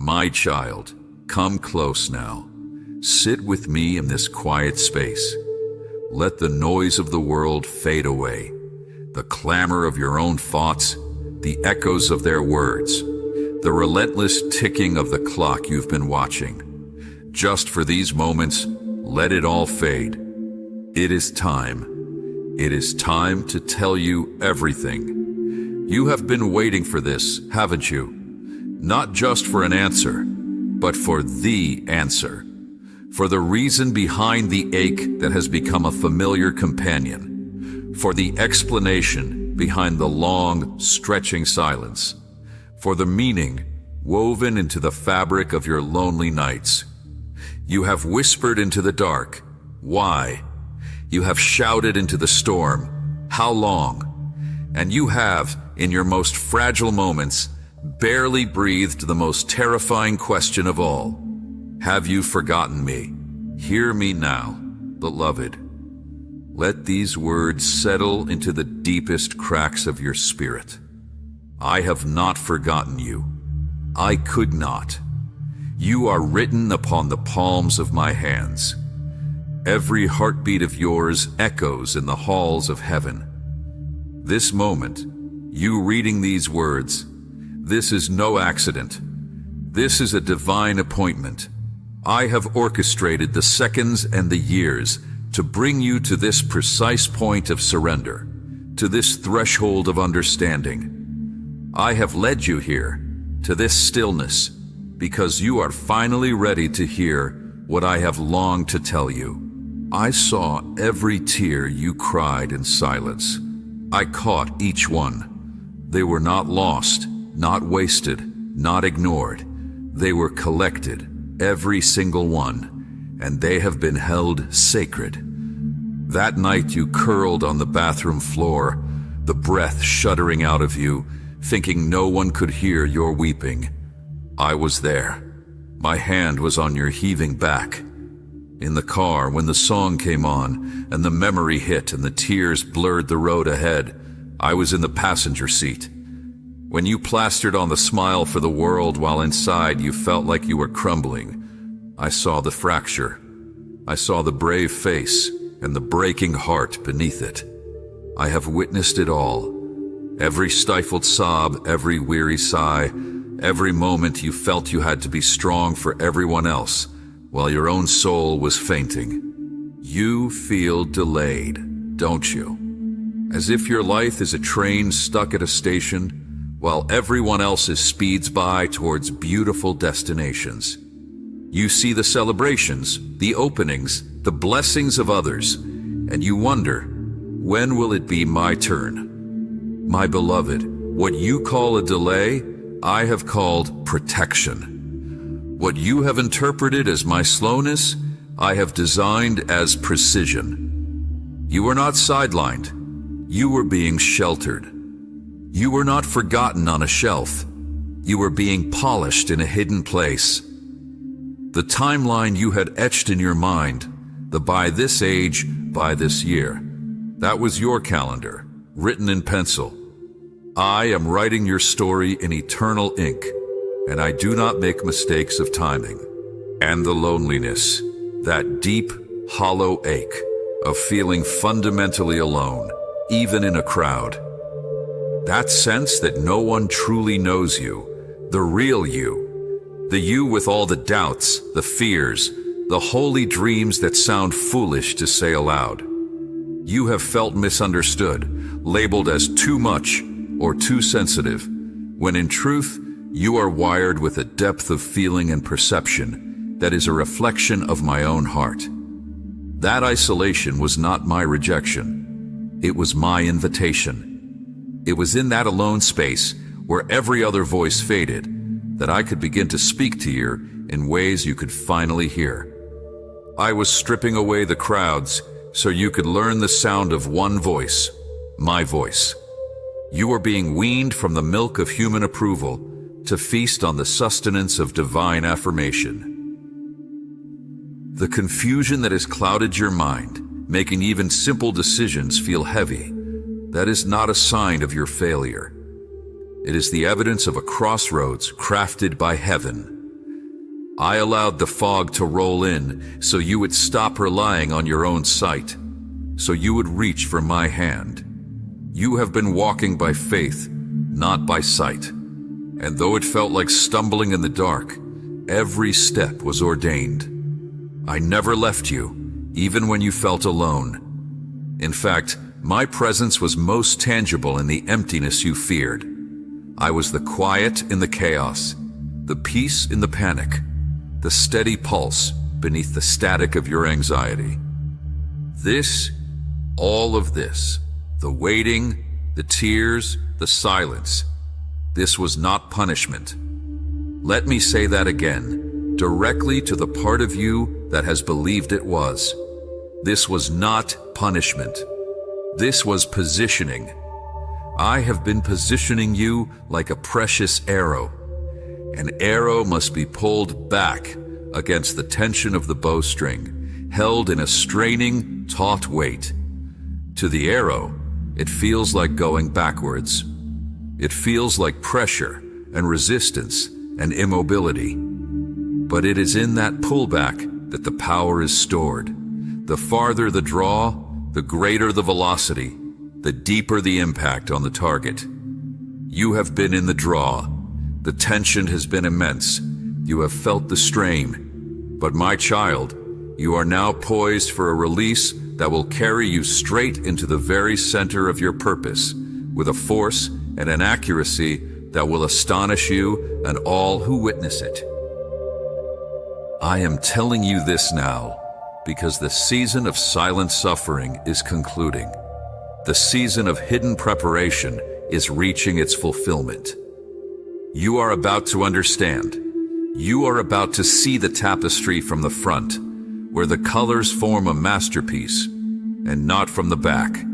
My child, come close now. Sit with me in this quiet space. Let the noise of the world fade away, the clamor of your own thoughts, the echoes of their words, the relentless ticking of the clock you've been watching. Just for these moments, let it all fade. It is time. It is time to tell you everything. You have been waiting for this, haven't you? Not just for an answer, but for the answer. For the reason behind the ache that has become a familiar companion. For the explanation behind the long, stretching silence. For the meaning woven into the fabric of your lonely nights. You have whispered into the dark, why? You have shouted into the storm, how long? And you have, in your most fragile moments, barely breathed the most terrifying question of all. Have you forgotten me? Hear me now, beloved. Let these words settle into the deepest cracks of your spirit. I have not forgotten you. I could not. You are written upon the palms of my hands. Every heartbeat of yours echoes in the halls of heaven. This moment, you reading these words, this is no accident. This is a divine appointment. I have orchestrated the seconds and the years to bring you to this precise point of surrender, to this threshold of understanding. I have led you here, to this stillness, because you are finally ready to hear what I have longed to tell you. I saw every tear you cried in silence. I caught each one. They were not lost, not wasted, not ignored. They were collected, every single one, and they have been held sacred. That night you curled on the bathroom floor, the breath shuddering out of you, thinking no one could hear your weeping. I was there. My hand was on your heaving back. In the car, when the song came on, and the memory hit and the tears blurred the road ahead, I was in the passenger seat. When you plastered on the smile for the world while inside you felt like you were crumbling, I saw the fracture. I saw the brave face and the breaking heart beneath it. I have witnessed it all. Every stifled sob, every weary sigh, every moment you felt you had to be strong for everyone else, while your own soul was fainting. You feel delayed, don't you? As if your life is a train stuck at a station, while everyone else's speeds by towards beautiful destinations. You see the celebrations, the openings, the blessings of others, and you wonder, when will it be my turn? My beloved, what you call a delay, I have called protection. What you have interpreted as my slowness, I have designed as precision. You were not sidelined. You were being sheltered. You were not forgotten on a shelf. You were being polished in a hidden place. The timeline you had etched in your mind, the by this age, by this year, that was your calendar, written in pencil. I am writing your story in eternal ink, and I do not make mistakes of timing. And the loneliness, that deep, hollow ache of feeling fundamentally alone, even in a crowd. That sense that no one truly knows you, the real you, the you with all the doubts, the fears, the holy dreams that sound foolish to say aloud. You have felt misunderstood, labeled as too much or too sensitive, when in truth, you are wired with a depth of feeling and perception that is a reflection of my own heart. That isolation was not my rejection. It was my invitation. It was in that alone space, where every other voice faded, that I could begin to speak to you in ways you could finally hear. I was stripping away the crowds so you could learn the sound of one voice, my voice. You were being weaned from the milk of human approval to feast on the sustenance of divine affirmation. The confusion that has clouded your mind, making even simple decisions feel heavy, that is not a sign of your failure. It is the evidence of a crossroads crafted by heaven. I allowed the fog to roll in so you would stop relying on your own sight, so you would reach for my hand. You have been walking by faith, not by sight. And though it felt like stumbling in the dark, every step was ordained. I never left you, even when you felt alone. In fact, my presence was most tangible in the emptiness you feared. I was the quiet in the chaos, the peace in the panic, the steady pulse beneath the static of your anxiety. All of this, the waiting, the tears, the silence, this was not punishment. Let me say that again, directly to the part of you that has believed it was. This was not punishment. This was positioning. I have been positioning you like a precious arrow. An arrow must be pulled back against the tension of the bowstring, held in a straining, taut weight. To the arrow, it feels like going backwards. It feels like pressure and resistance and immobility. But it is in that pullback that the power is stored. The farther the draw, the greater the velocity, the deeper the impact on the target. You have been in the draw. The tension has been immense. You have felt the strain. But my child, you are now poised for a release that will carry you straight into the very center of your purpose, with a force and an accuracy that will astonish you and all who witness it. I am telling you this now because the season of silent suffering is concluding. The season of hidden preparation is reaching its fulfillment. You are about to understand. You are about to see the tapestry from the front, where the colors form a masterpiece, and not from the back,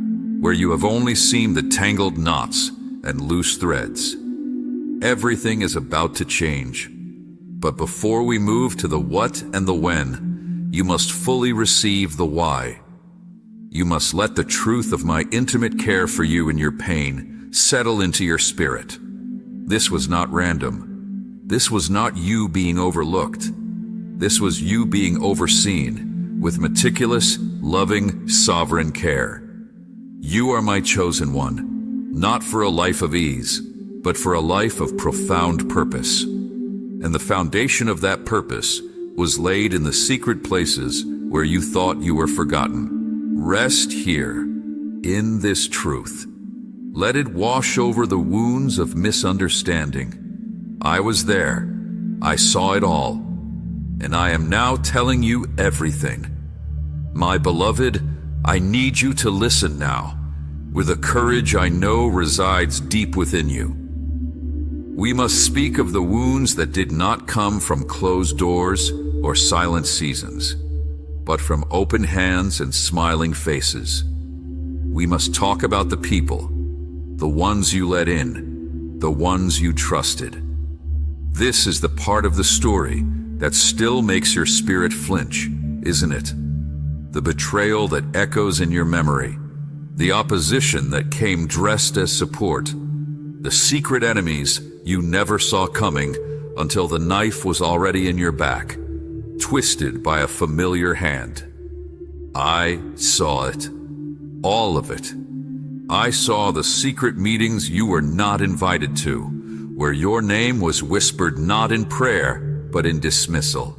where you have only seen the tangled knots and loose threads. Everything is about to change. But before we move to the what and the when, you must fully receive the why. You must let the truth of my intimate care for you in your pain settle into your spirit. This was not random. This was not you being overlooked. This was you being overseen with meticulous, loving, sovereign care. You are my chosen one, not for a life of ease, but for a life of profound purpose. And the foundation of that purpose was laid in the secret places where you thought you were forgotten. Rest here, in this truth. Let it wash over the wounds of misunderstanding. I was there. I saw it all. And I am now telling you everything. My beloved, I need you to listen now, with a courage I know resides deep within you. We must speak of the wounds that did not come from closed doors or silent seasons, but from open hands and smiling faces. We must talk about the people, the ones you let in, the ones you trusted. This is the part of the story that still makes your spirit flinch, isn't it? The betrayal that echoes in your memory, the opposition that came dressed as support, the secret enemies you never saw coming until the knife was already in your back, twisted by a familiar hand. I saw it. All of it. I saw the secret meetings you were not invited to, where your name was whispered not in prayer, but in dismissal.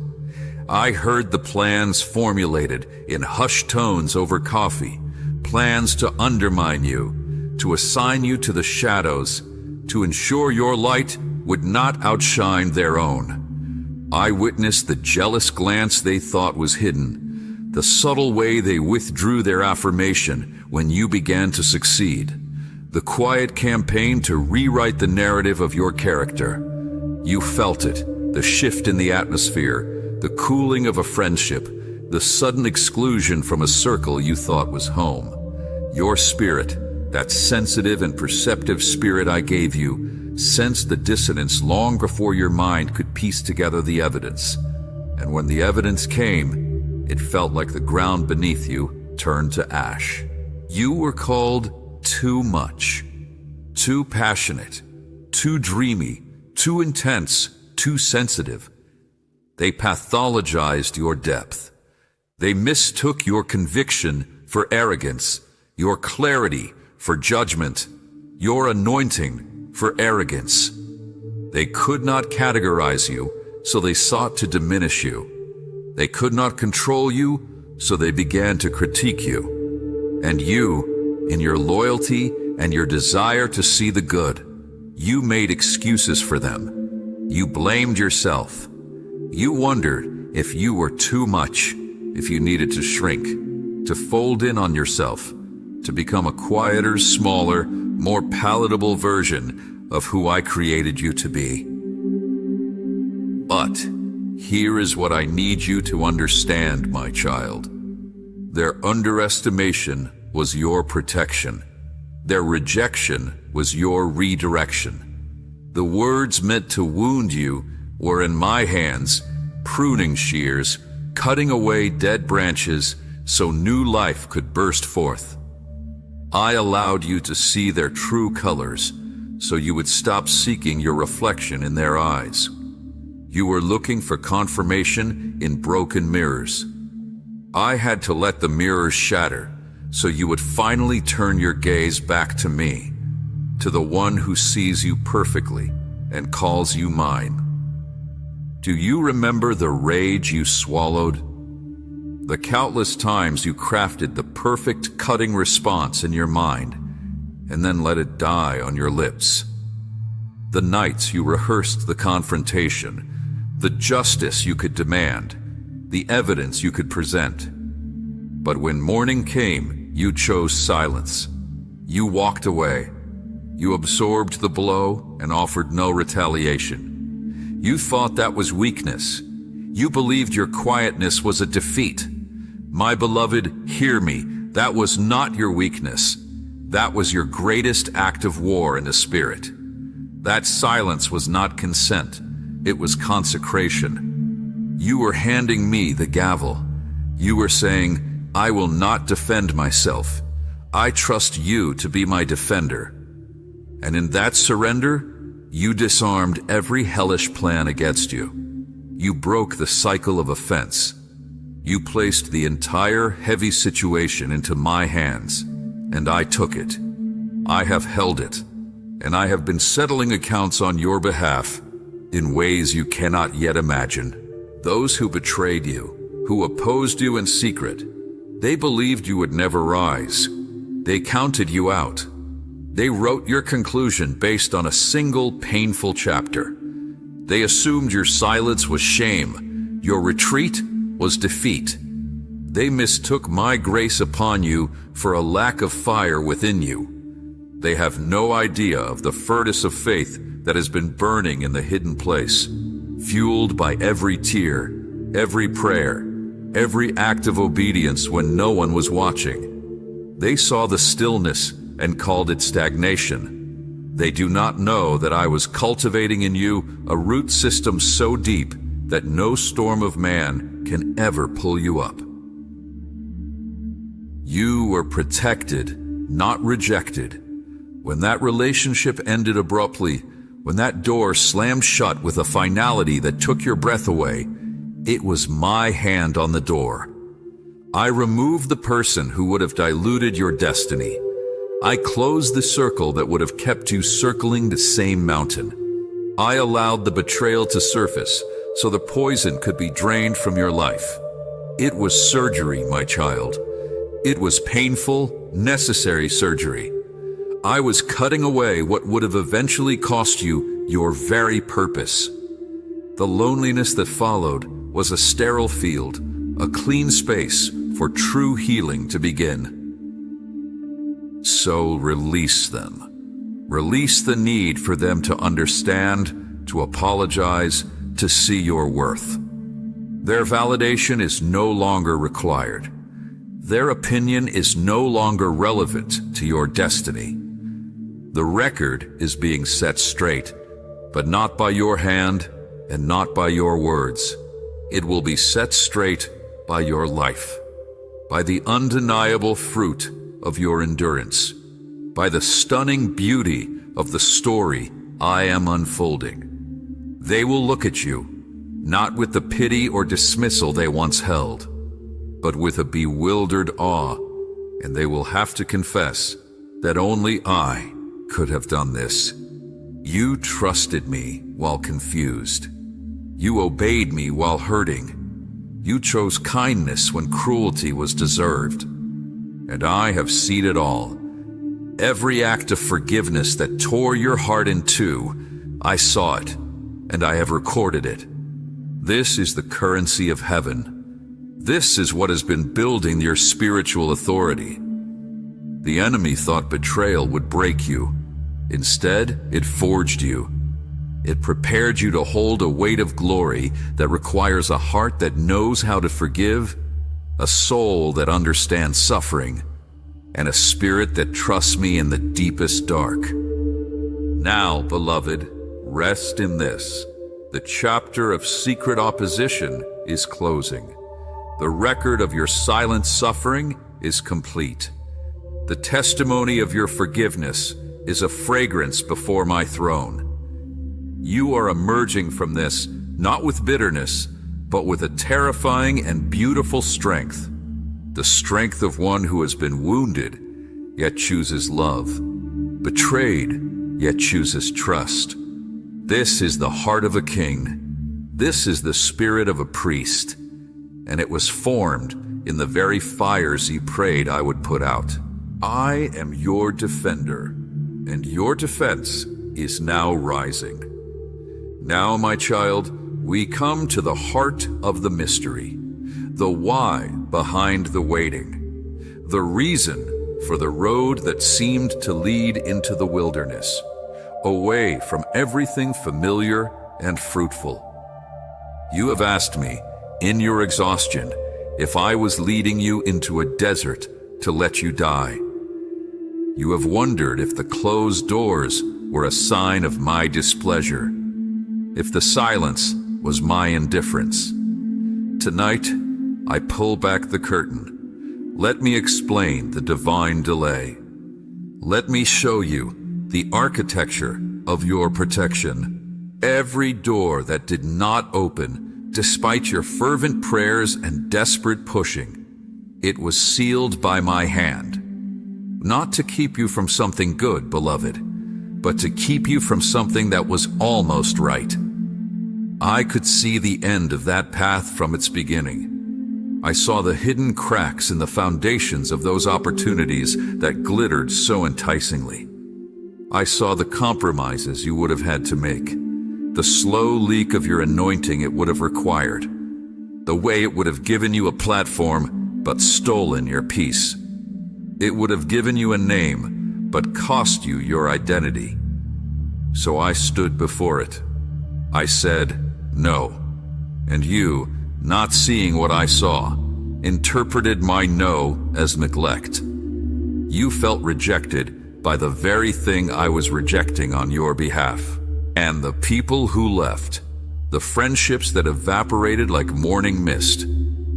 I heard the plans formulated in hushed tones over coffee, plans to undermine you, to assign you to the shadows, to ensure your light would not outshine their own. I witnessed the jealous glance they thought was hidden, the subtle way they withdrew their affirmation when you began to succeed, the quiet campaign to rewrite the narrative of your character. You felt it, the shift in the atmosphere, the cooling of a friendship, the sudden exclusion from a circle you thought was home. Your spirit, that sensitive and perceptive spirit I gave you, sensed the dissonance long before your mind could piece together the evidence. And when the evidence came, it felt like the ground beneath you turned to ash. You were called too much, too passionate, too dreamy, too intense, too sensitive. They pathologized your depth. They mistook your conviction for arrogance, your clarity for judgment, your anointing for arrogance. They could not categorize you, so they sought to diminish you. They could not control you, so they began to critique you. And you, in your loyalty and your desire to see the good, you made excuses for them. You blamed yourself. You wondered if you were too much, if you needed to shrink, to fold in on yourself, to become a quieter, smaller, more palatable version of who I created you to be. But here is what I need you to understand, my child. Their underestimation was your protection. Their rejection was your redirection. The words meant to wound you were in my hands, pruning shears, cutting away dead branches so new life could burst forth. I allowed you to see their true colors so you would stop seeking your reflection in their eyes. You were looking for confirmation in broken mirrors. I had to let the mirrors shatter so you would finally turn your gaze back to me, to the one who sees you perfectly and calls you mine. Do you remember the rage you swallowed? The countless times you crafted the perfect cutting response in your mind and then let it die on your lips. The nights you rehearsed the confrontation, the justice you could demand, the evidence you could present. But when morning came, you chose silence. You walked away. You absorbed the blow and offered no retaliation. You thought that was weakness. You believed your quietness was a defeat. My beloved, hear me. That was not your weakness. That was your greatest act of war in the spirit. That silence was not consent. It was consecration. You were handing me the gavel. You were saying, I will not defend myself. I trust you to be my defender. And in that surrender, you disarmed every hellish plan against you. You broke the cycle of offense. You placed the entire heavy situation into my hands, and I took it. I have held it, and I have been settling accounts on your behalf in ways you cannot yet imagine. Those who betrayed you, who opposed you in secret, they believed you would never rise. They counted you out. They wrote your conclusion based on a single painful chapter. They assumed your silence was shame, your retreat was defeat. They mistook my grace upon you for a lack of fire within you. They have no idea of the furnace of faith that has been burning in the hidden place, fueled by every tear, every prayer, every act of obedience when no one was watching. They saw the stillness and called it stagnation. They do not know that I was cultivating in you a root system so deep that no storm of man can ever pull you up. You were protected, not rejected. When that relationship ended abruptly, when that door slammed shut with a finality that took your breath away, it was my hand on the door. I removed the person who would have diluted your destiny. I closed the circle that would have kept you circling the same mountain. I allowed the betrayal to surface so the poison could be drained from your life. It was surgery, my child. It was painful, necessary surgery. I was cutting away what would have eventually cost you your very purpose. The loneliness that followed was a sterile field, a clean space for true healing to begin. So release them. Release the need for them to understand, to apologize, to see your worth. Their validation is no longer required. Their opinion is no longer relevant to your destiny. The record is being set straight, but not by your hand and not by your words. It will be set straight by your life, by the undeniable fruit of your endurance, by the stunning beauty of the story I am unfolding. They will look at you, not with the pity or dismissal they once held, but with a bewildered awe, and they will have to confess that only I could have done this. You trusted me while confused. You obeyed me while hurting. You chose kindness when cruelty was deserved. And I have seen it all. Every act of forgiveness that tore your heart in two, I saw it, and I have recorded it. This is the currency of heaven. This is what has been building your spiritual authority. The enemy thought betrayal would break you. Instead, it forged you. It prepared you to hold a weight of glory that requires a heart that knows how to forgive, a soul that understands suffering, and a spirit that trusts me in the deepest dark. Now, beloved, rest in this. The chapter of secret opposition is closing. The record of your silent suffering is complete. The testimony of your forgiveness is a fragrance before my throne. You are emerging from this not with bitterness, but with a terrifying and beautiful strength. The strength of one who has been wounded, yet chooses love. Betrayed, yet chooses trust. This is the heart of a king. This is the spirit of a priest. And it was formed in the very fires you prayed I would put out. I am your defender, and your defense is now rising. Now, my child, we come to the heart of the mystery, the why behind the waiting, the reason for the road that seemed to lead into the wilderness, away from everything familiar and fruitful. You have asked me, in your exhaustion, if I was leading you into a desert to let you die. You have wondered if the closed doors were a sign of my displeasure, if the silence was my indifference. Tonight, I pull back the curtain. Let me explain the divine delay. Let me show you the architecture of your protection. Every door that did not open, despite your fervent prayers and desperate pushing, it was sealed by my hand. Not to keep you from something good, beloved, but to keep you from something that was almost right. I could see the end of that path from its beginning. I saw the hidden cracks in the foundations of those opportunities that glittered so enticingly. I saw the compromises you would have had to make, the slow leak of your anointing it would have required, the way it would have given you a platform but stolen your peace. It would have given you a name but cost you your identity. So I stood before it. I said, no. And you, not seeing what I saw, interpreted my no as neglect. You felt rejected by the very thing I was rejecting on your behalf. And the people who left, the friendships that evaporated like morning mist,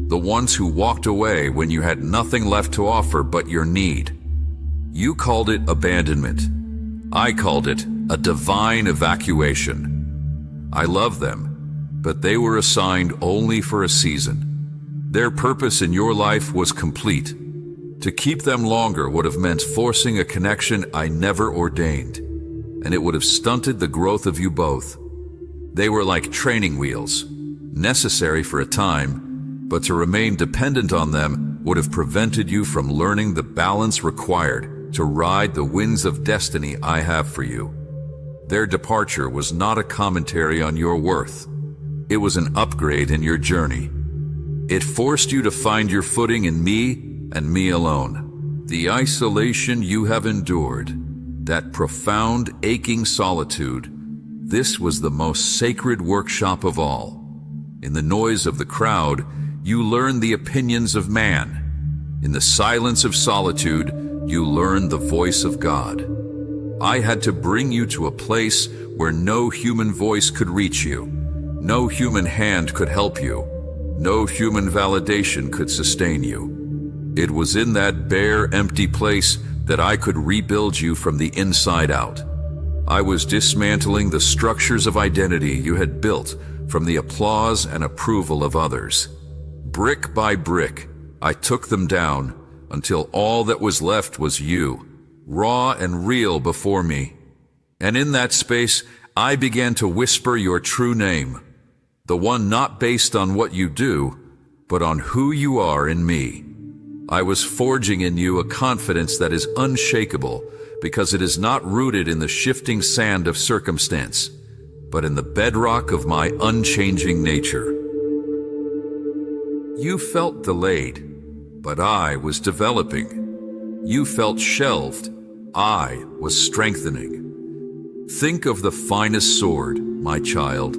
the ones who walked away when you had nothing left to offer but your need. You called it abandonment. I called it a divine evacuation. I love them, but they were assigned only for a season. Their purpose in your life was complete. To keep them longer would have meant forcing a connection I never ordained, and it would have stunted the growth of you both. They were like training wheels, necessary for a time, but to remain dependent on them would have prevented you from learning the balance required to ride the winds of destiny I have for you. Their departure was not a commentary on your worth. It was an upgrade in your journey. It forced you to find your footing in me and me alone. The isolation you have endured, that profound, aching solitude, this was the most sacred workshop of all. In the noise of the crowd, you learn the opinions of man. In the silence of solitude, you learn the voice of God. I had to bring you to a place where no human voice could reach you, no human hand could help you, no human validation could sustain you. It was in that bare, empty place that I could rebuild you from the inside out. I was dismantling the structures of identity you had built from the applause and approval of others. Brick by brick, I took them down until all that was left was you, raw and real before me. And in that space, I began to whisper your true name, the one not based on what you do, but on who you are in me. I was forging in you a confidence that is unshakable because it is not rooted in the shifting sand of circumstance, but in the bedrock of my unchanging nature. You felt delayed, but I was developing. You felt shelved, I was strengthening. Think of the finest sword, my child.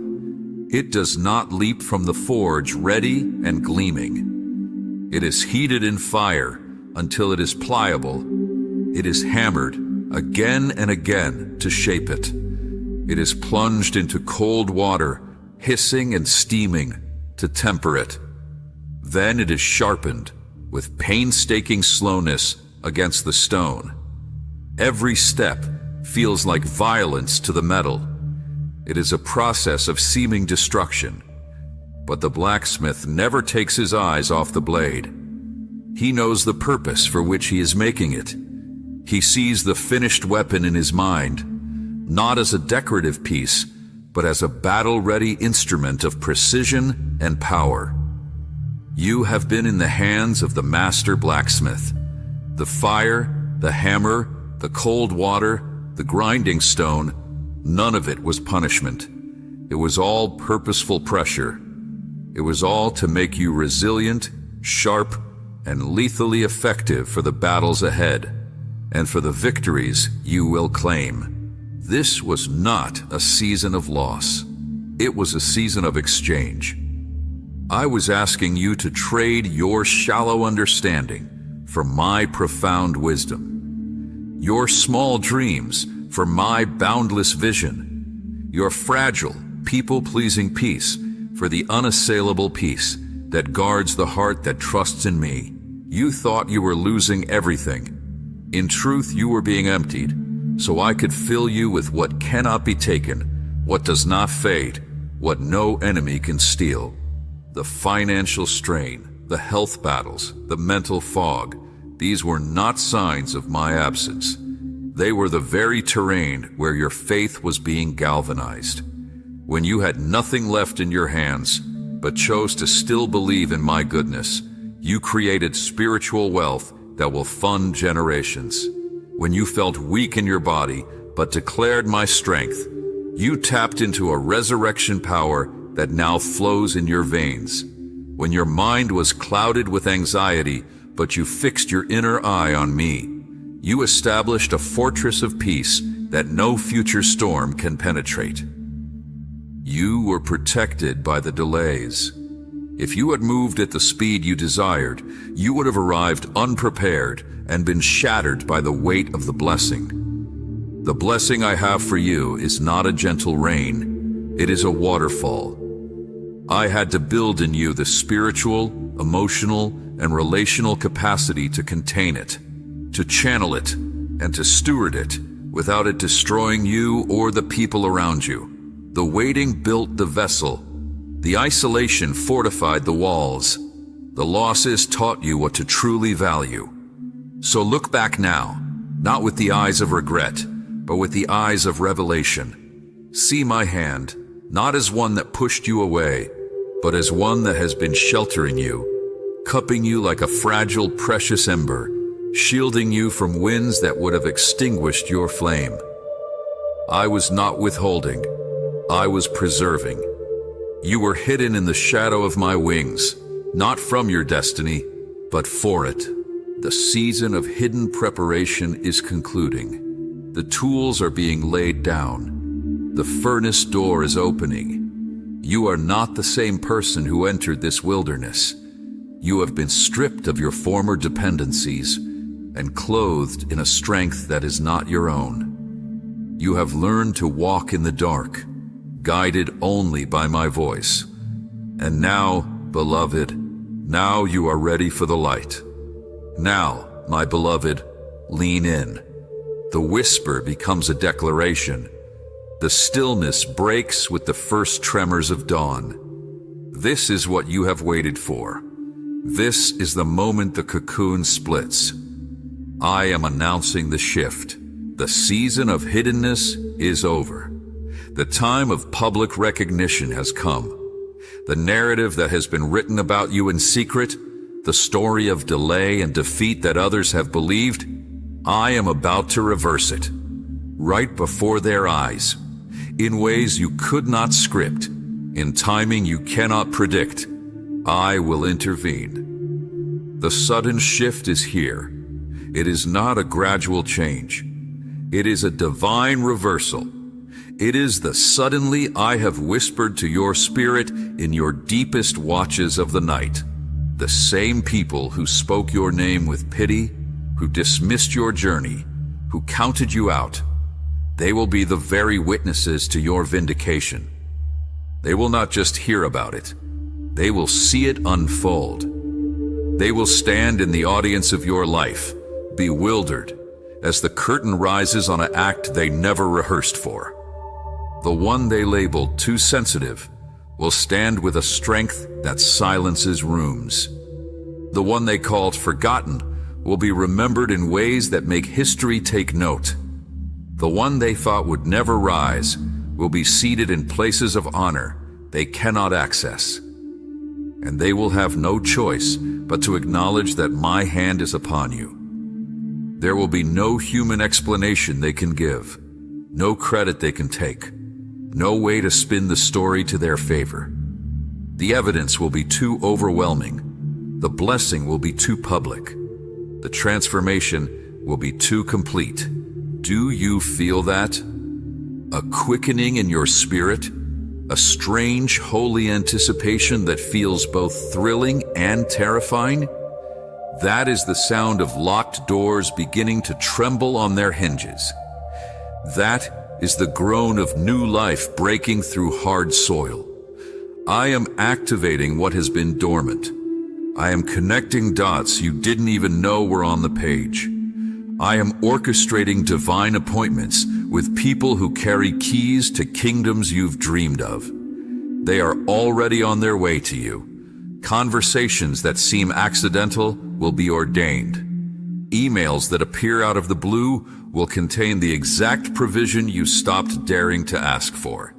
It does not leap from the forge ready and gleaming. It is heated in fire until it is pliable. It is hammered again and again to shape it. It is plunged into cold water, hissing and steaming to temper it. Then it is sharpened with painstaking slowness against the stone. Every step feels like violence to the metal. It is a process of seeming destruction, but the blacksmith never takes his eyes off the blade. He knows the purpose for which he is making it. He sees the finished weapon in his mind, not as a decorative piece, but as a battle-ready instrument of precision and power. You have been in the hands of the master blacksmith. The fire, the hammer, the cold water, the grinding stone, none of it was punishment. It was all purposeful pressure. It was all to make you resilient, sharp, and lethally effective for the battles ahead, and for the victories you will claim. This was not a season of loss. It was a season of exchange. I was asking you to trade your shallow understanding for my profound wisdom, your small dreams for my boundless vision, your fragile, people-pleasing peace for the unassailable peace that guards the heart that trusts in me. You thought you were losing everything. In truth, you were being emptied, so I could fill you with what cannot be taken, what does not fade, what no enemy can steal. The financial strain, the health battles, the mental fog, these were not signs of my absence. They were the very terrain where your faith was being galvanized. When you had nothing left in your hands, but chose to still believe in my goodness, you created spiritual wealth that will fund generations. When you felt weak in your body, but declared my strength, you tapped into a resurrection power that now flows in your veins. When your mind was clouded with anxiety, but you fixed your inner eye on me, you established a fortress of peace that no future storm can penetrate. You were protected by the delays. If you had moved at the speed you desired, you would have arrived unprepared and been shattered by the weight of the blessing. The blessing I have for you is not a gentle rain, it is a waterfall. I had to build in you the spiritual, emotional, and relational capacity to contain it, to channel it, and to steward it without it destroying you or the people around you. The waiting built the vessel. The isolation fortified the walls. The losses taught you what to truly value. So look back now, not with the eyes of regret, but with the eyes of revelation. See my hand, not as one that pushed you away, but as one that has been sheltering you, cupping you like a fragile, precious ember, shielding you from winds that would have extinguished your flame. I was not withholding, I was preserving. You were hidden in the shadow of my wings, not from your destiny, but for it. The season of hidden preparation is concluding. The tools are being laid down. The furnace door is opening. You are not the same person who entered this wilderness. You have been stripped of your former dependencies and clothed in a strength that is not your own. You have learned to walk in the dark, guided only by my voice. And now, beloved, now you are ready for the light. Now, my beloved, lean in. The whisper becomes a declaration. The stillness breaks with the first tremors of dawn. This is what you have waited for. This is the moment the cocoon splits. I am announcing the shift. The season of hiddenness is over. The time of public recognition has come. The narrative that has been written about you in secret, the story of delay and defeat that others have believed, I am about to reverse it. Right before their eyes, in ways you could not script, in timing you cannot predict, I will intervene. The sudden shift is here. It is not a gradual change. It is a divine reversal. It is the suddenly I have whispered to your spirit in your deepest watches of the night. The same people who spoke your name with pity, who dismissed your journey, who counted you out, they will be the very witnesses to your vindication. They will not just hear about it. They will see it unfold. They will stand in the audience of your life, bewildered, as the curtain rises on an act they never rehearsed for. The one they labeled too sensitive will stand with a strength that silences rooms. The one they called forgotten will be remembered in ways that make history take note. The one they thought would never rise will be seated in places of honor they cannot access. And they will have no choice but to acknowledge that my hand is upon you. There will be no human explanation they can give, no credit they can take, no way to spin the story to their favor. The evidence will be too overwhelming. The blessing will be too public. The transformation will be too complete. Do you feel that? A quickening in your spirit? A strange, holy anticipation that feels both thrilling and terrifying? That is the sound of locked doors beginning to tremble on their hinges. That is the groan of new life breaking through hard soil. I am activating what has been dormant. I am connecting dots you didn't even know were on the page. I am orchestrating divine appointments with people who carry keys to kingdoms you've dreamed of. They are already on their way to you. Conversations that seem accidental will be ordained. Emails that appear out of the blue will contain the exact provision you stopped daring to ask for.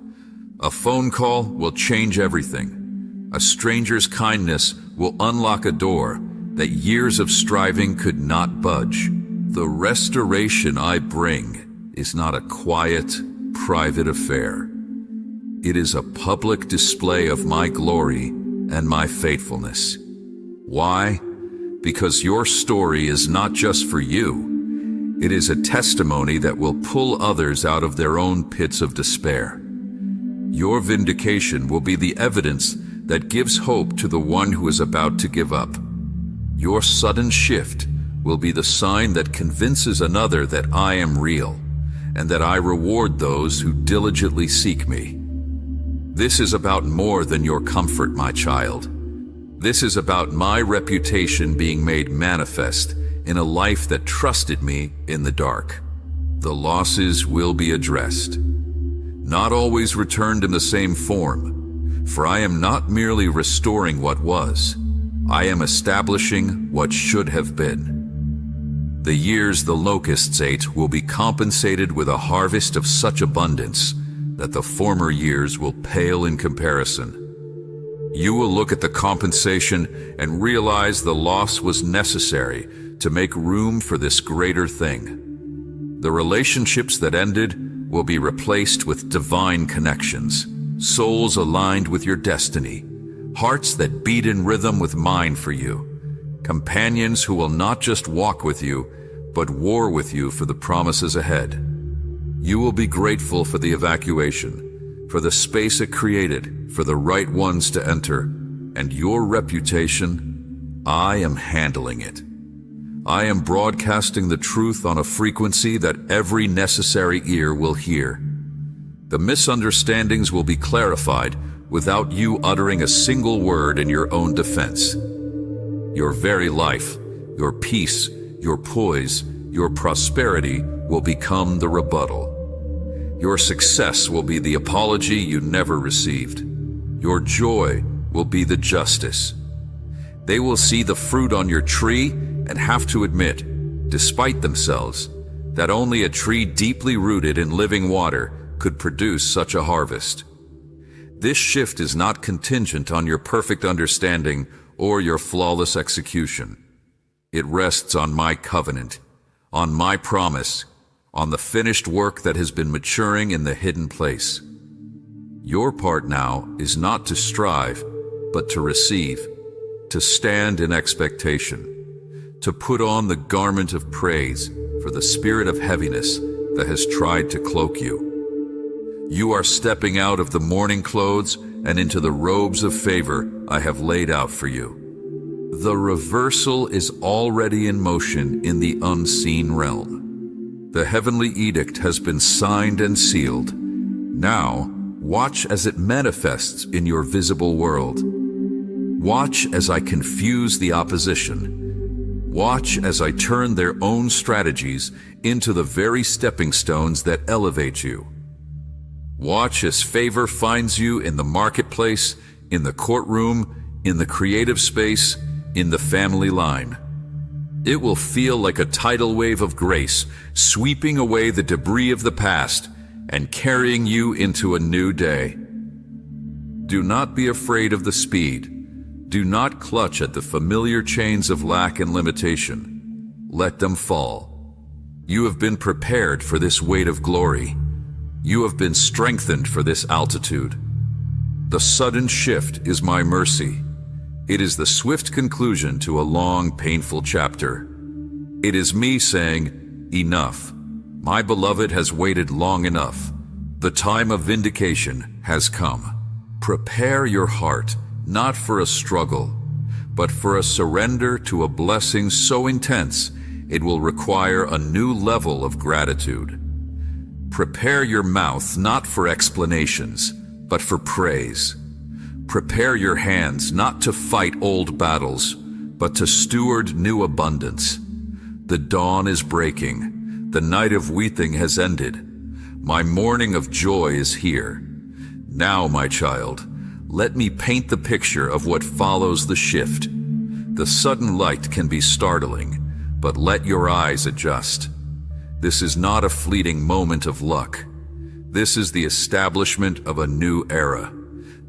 A phone call will change everything. A stranger's kindness will unlock a door that years of striving could not budge. The restoration I bring is not a quiet, private affair. It is a public display of my glory and my faithfulness. Why? Because your story is not just for you. It is a testimony that will pull others out of their own pits of despair. Your vindication will be the evidence that gives hope to the one who is about to give up. Your sudden shift will be the sign that convinces another that I am real, and that I reward those who diligently seek me. This is about more than your comfort, my child. This is about my reputation being made manifest in a life that trusted me in the dark. The losses will be addressed, not always returned in the same form, for I am not merely restoring what was, I am establishing what should have been. The years the locusts ate will be compensated with a harvest of such abundance that the former years will pale in comparison. You will look at the compensation and realize the loss was necessary to make room for this greater thing. The relationships that ended will be replaced with divine connections, souls aligned with your destiny, hearts that beat in rhythm with mine for you, companions who will not just walk with you, but war with you for the promises ahead. You will be grateful for the evacuation, for the space it created, for the right ones to enter, and your reputation, I am handling it. I am broadcasting the truth on a frequency that every necessary ear will hear. The misunderstandings will be clarified without you uttering a single word in your own defense. Your very life, your peace, your poise, your prosperity will become the rebuttal. Your success will be the apology you never received. Your joy will be the justice. They will see the fruit on your tree and have to admit, despite themselves, that only a tree deeply rooted in living water could produce such a harvest. This shift is not contingent on your perfect understanding or your flawless execution. It rests on my covenant, on my promise, on the finished work that has been maturing in the hidden place. Your part now is not to strive, but to receive, to stand in expectation, to put on the garment of praise for the spirit of heaviness that has tried to cloak you. You are stepping out of the mourning clothes and into the robes of favor I have laid out for you. The reversal is already in motion in the unseen realm. The heavenly edict has been signed and sealed. Now, watch as it manifests in your visible world. Watch as I confuse the opposition. Watch as I turn their own strategies into the very stepping stones that elevate you. Watch as favor finds you in the marketplace, in the courtroom, in the creative space, in the family line. It will feel like a tidal wave of grace, sweeping away the debris of the past and carrying you into a new day. Do not be afraid of the speed. Do not clutch at the familiar chains of lack and limitation. Let them fall. You have been prepared for this weight of glory. You have been strengthened for this altitude. The sudden shift is my mercy. It is the swift conclusion to a long, painful chapter. It is me saying, enough. My beloved has waited long enough. The time of vindication has come. Prepare your heart, not for a struggle, but for a surrender to a blessing so intense it will require a new level of gratitude. Prepare your mouth not for explanations, but for praise. Prepare your hands not to fight old battles, but to steward new abundance. The dawn is breaking. The night of weeping has ended. My morning of joy is here. Now, my child, let me paint the picture of what follows the shift. The sudden light can be startling, but let your eyes adjust. This is not a fleeting moment of luck. This is the establishment of a new era.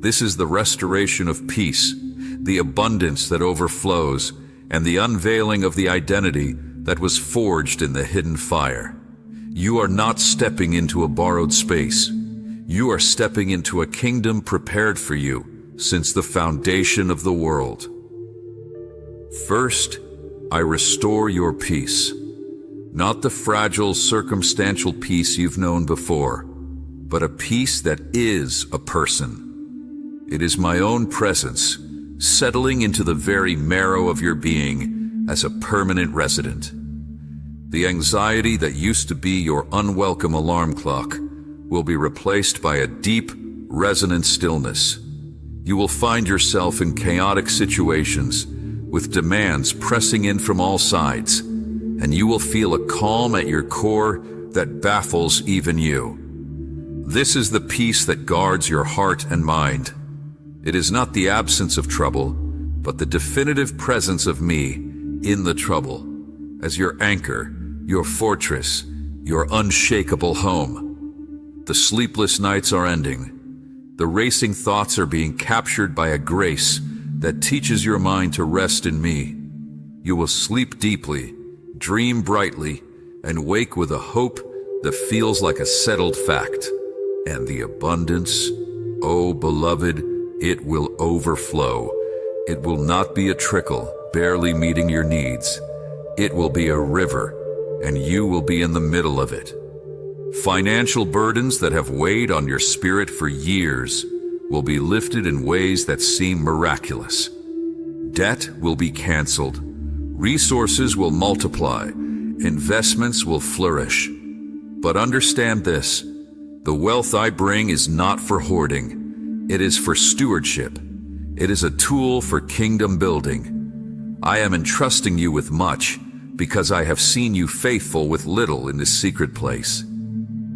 This is the restoration of peace, the abundance that overflows, and the unveiling of the identity that was forged in the hidden fire. You are not stepping into a borrowed space. You are stepping into a kingdom prepared for you since the foundation of the world. First, I restore your peace. Not the fragile, circumstantial peace you've known before, but a peace that is a person. It is my own presence, settling into the very marrow of your being as a permanent resident. The anxiety that used to be your unwelcome alarm clock will be replaced by a deep, resonant stillness. You will find yourself in chaotic situations with demands pressing in from all sides, and you will feel a calm at your core that baffles even you. This is the peace that guards your heart and mind. It is not the absence of trouble, but the definitive presence of me in the trouble, as your anchor, your fortress, your unshakable home. The sleepless nights are ending. The racing thoughts are being captured by a grace that teaches your mind to rest in me. You will sleep deeply, dream brightly, and wake with a hope that feels like a settled fact. And the abundance, oh beloved, it will overflow. It will not be a trickle, barely meeting your needs. It will be a river, and you will be in the middle of it. Financial burdens that have weighed on your spirit for years will be lifted in ways that seem miraculous. Debt will be canceled. Resources will multiply. Investments will flourish. But understand this, the wealth I bring is not for hoarding. It is for stewardship. It is a tool for kingdom building. I am entrusting you with much because I have seen you faithful with little in this secret place.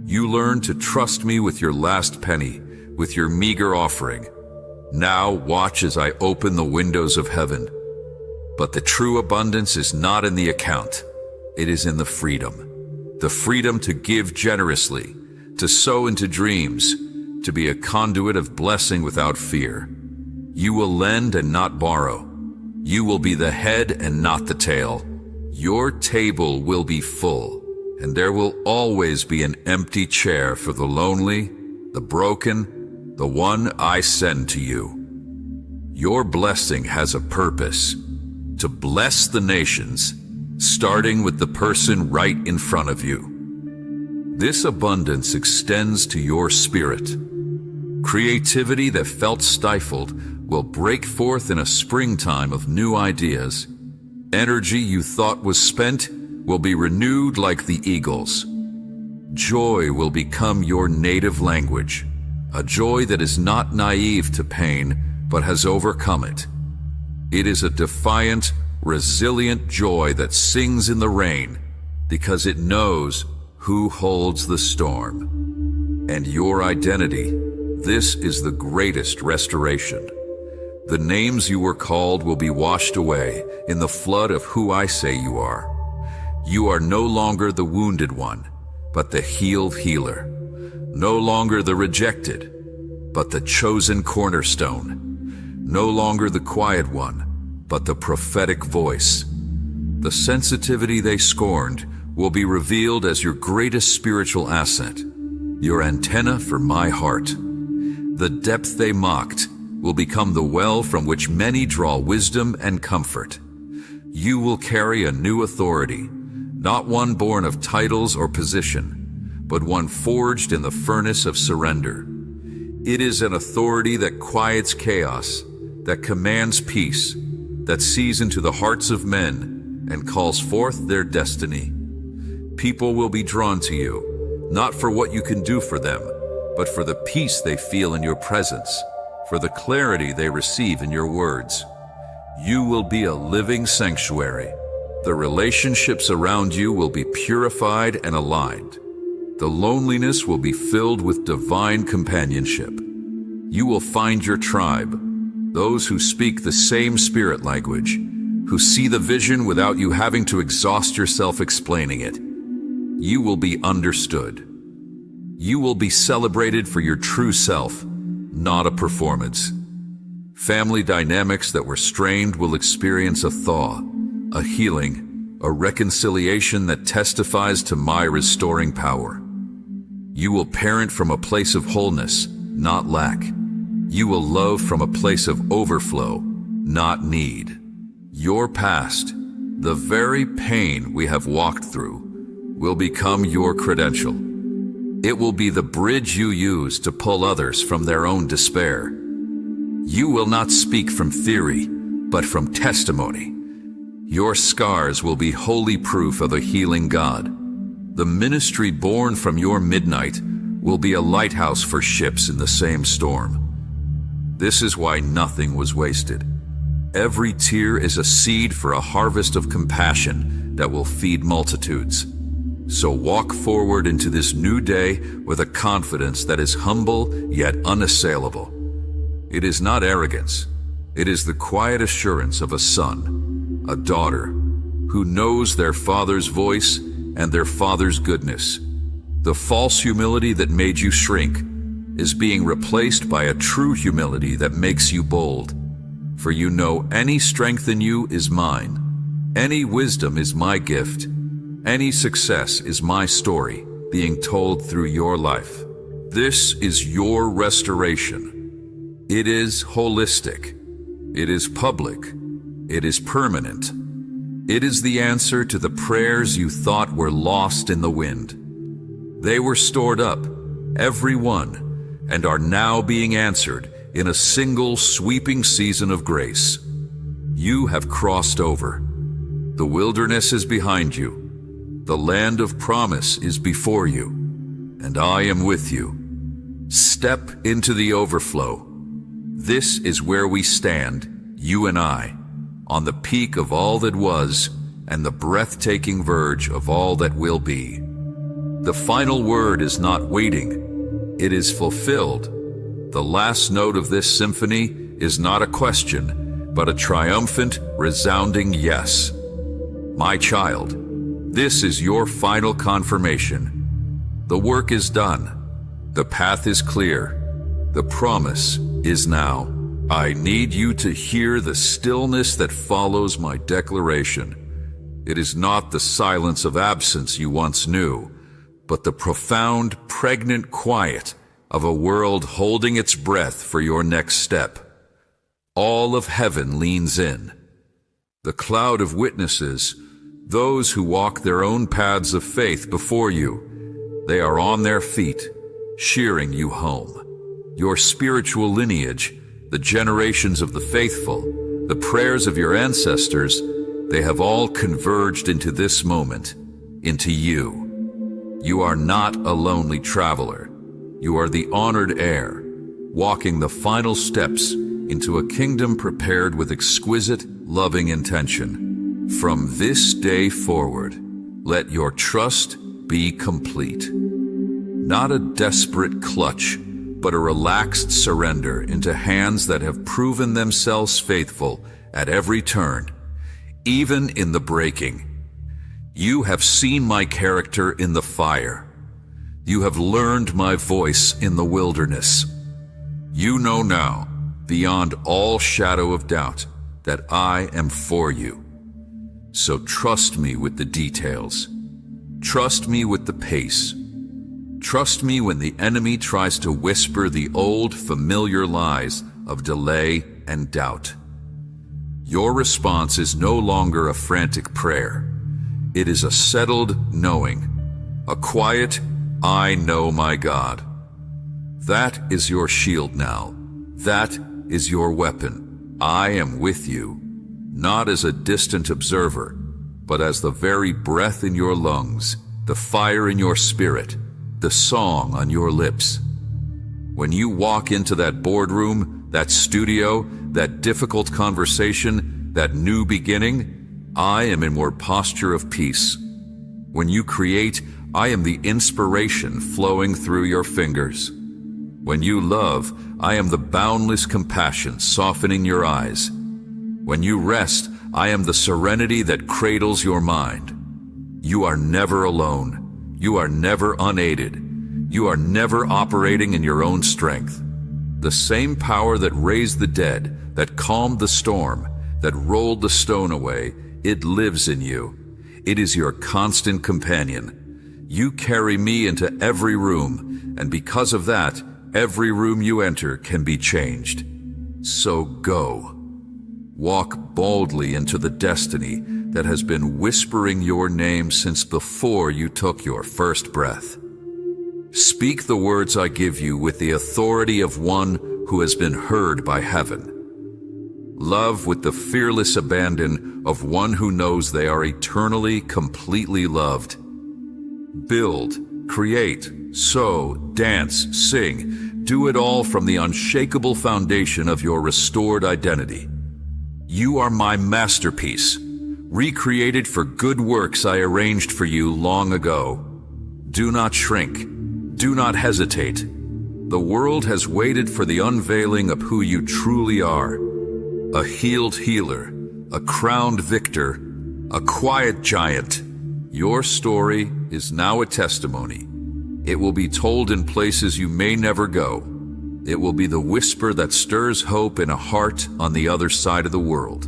You learn to trust me with your last penny, with your meager offering. Now watch as I open the windows of heaven. But the true abundance is not in the account. It is in the freedom. The freedom to give generously, to sow into dreams, to be a conduit of blessing without fear. You will lend and not borrow. You will be the head and not the tail. Your table will be full, and there will always be an empty chair for the lonely, the broken, the one I send to you. Your blessing has a purpose: to bless the nations, starting with the person right in front of you. This abundance extends to your spirit. Creativity that felt stifled will break forth in a springtime of new ideas. Energy you thought was spent will be renewed like the eagles. Joy will become your native language, a joy that is not naive to pain, but has overcome it. It is a defiant, resilient joy that sings in the rain because it knows who holds the storm. And your identity, this is the greatest restoration. The names you were called will be washed away in the flood of who I say you are. You are no longer the wounded one, but the healed healer. No longer the rejected, but the chosen cornerstone. No longer the quiet one, but the prophetic voice. The sensitivity they scorned will be revealed as your greatest spiritual asset, your antenna for my heart. The depth they mocked will become the well from which many draw wisdom and comfort. You will carry a new authority, not one born of titles or position, but one forged in the furnace of surrender. It is an authority that quiets chaos, that commands peace, that sees into the hearts of men and calls forth their destiny. People will be drawn to you, not for what you can do for them, but for the peace they feel in your presence, for the clarity they receive in your words. You will be a living sanctuary. The relationships around you will be purified and aligned. The loneliness will be filled with divine companionship. You will find your tribe, those who speak the same spirit language, who see the vision without you having to exhaust yourself explaining it. You will be understood. You will be celebrated for your true self, not a performance. Family dynamics that were strained will experience a thaw, a healing, a reconciliation that testifies to my restoring power. You will parent from a place of wholeness, not lack. You will love from a place of overflow, not need. Your past, the very pain we have walked through, will become your credential. It will be the bridge you use to pull others from their own despair. You will not speak from theory, but from testimony. Your scars will be holy proof of a healing God. The ministry born from your midnight will be a lighthouse for ships in the same storm. This is why nothing was wasted. Every tear is a seed for a harvest of compassion that will feed multitudes. So walk forward into this new day with a confidence that is humble yet unassailable. It is not arrogance. It is the quiet assurance of a son, a daughter, who knows their father's voice and their father's goodness. The false humility that made you shrink is being replaced by a true humility that makes you bold. For you know any strength in you is mine. Any wisdom is my gift. Any success is my story, being told through your life. This is your restoration. It is holistic. It is public. It is permanent. It is the answer to the prayers you thought were lost in the wind. They were stored up, every one, and are now being answered in a single sweeping season of grace. You have crossed over. The wilderness is behind you. The land of promise is before you, and I am with you. Step into the overflow. This is where we stand, you and I, on the peak of all that was and the breathtaking verge of all that will be. The final word is not waiting, it is fulfilled. The last note of this symphony is not a question, but a triumphant, resounding yes. My child, this is your final confirmation. The work is done. The path is clear. The promise is now. I need you to hear the stillness that follows my declaration. It is not the silence of absence you once knew, but the profound, pregnant quiet of a world holding its breath for your next step. All of heaven leans in. The cloud of witnesses, those who walk their own paths of faith before you, they are on their feet, cheering you home. Your spiritual lineage, the generations of the faithful, the prayers of your ancestors, they have all converged into this moment, into you. You are not a lonely traveler. You are the honored heir, walking the final steps into a kingdom prepared with exquisite, loving intention. From this day forward, let your trust be complete. Not a desperate clutch, but a relaxed surrender into hands that have proven themselves faithful at every turn, even in the breaking. You have seen my character in the fire. You have learned my voice in the wilderness. You know now, beyond all shadow of doubt, that I am for you. So trust me with the details. Trust me with the pace. Trust me when the enemy tries to whisper the old familiar lies of delay and doubt. Your response is no longer a frantic prayer. It is a settled knowing, a quiet, I know my God. That is your shield now. That is your weapon. I am with you, not as a distant observer, but as the very breath in your lungs, the fire in your spirit, the song on your lips. When you walk into that boardroom, that studio, that difficult conversation, that new beginning, I am in your posture of peace. When you create, I am the inspiration flowing through your fingers. When you love, I am the boundless compassion softening your eyes. When you rest, I am the serenity that cradles your mind. You are never alone. You are never unaided. You are never operating in your own strength. The same power that raised the dead, that calmed the storm, that rolled the stone away, it lives in you. It is your constant companion. You carry me into every room, and because of that, every room you enter can be changed. So go. Walk boldly into the destiny that has been whispering your name since before you took your first breath. Speak the words I give you with the authority of one who has been heard by heaven. Love with the fearless abandon of one who knows they are eternally, completely loved. Build, create, sow, dance, sing. Do it all from the unshakable foundation of your restored identity. You are my masterpiece, recreated for good works I arranged for you long ago. Do not shrink. Do not hesitate. The world has waited for the unveiling of who you truly are. A healed healer, a crowned victor, a quiet giant. Your story is now a testimony. It will be told in places you may never go. It will be the whisper that stirs hope in a heart on the other side of the world.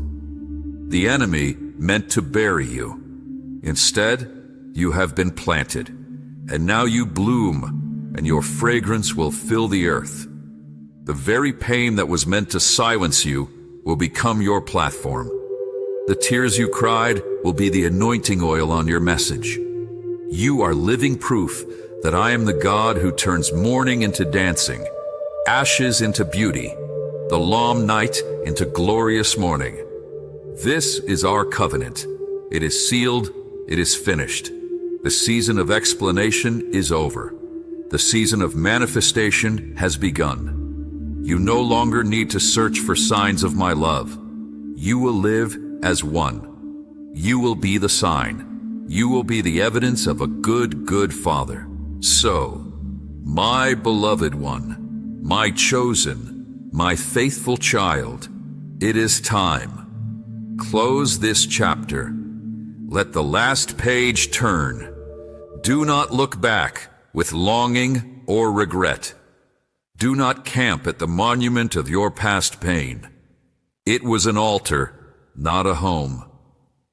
The enemy meant to bury you. Instead, you have been planted, and now you bloom, and your fragrance will fill the earth. The very pain that was meant to silence you will become your platform. The tears you cried will be the anointing oil on your message. You are living proof that I am the God who turns mourning into dancing, ashes into beauty, the long night into glorious morning. This is our covenant. It is sealed, it is finished. The season of explanation is over. The season of manifestation has begun. You no longer need to search for signs of my love. You will live as one. You will be the sign. you will be the evidence of a good father. So, my beloved one, my chosen, my faithful child, it is time. Close this chapter. Let the last page turn. Do not look back with longing or regret. Do not camp at the monument of your past pain. It was an altar, not a home.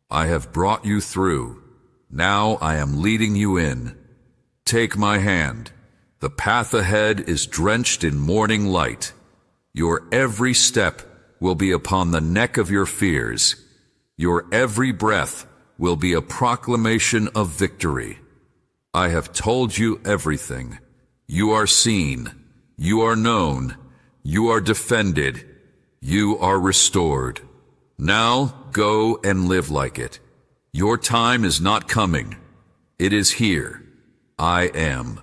I have brought you through. Now I am leading you in. Take my hand. The path ahead is drenched in morning light. Your every step will be upon the neck of your fears. Your every breath will be a proclamation of victory. I have told you everything. You are seen. You are known. You are defended. You are restored. Now go and live like it. Your time is not coming. It is here. I am.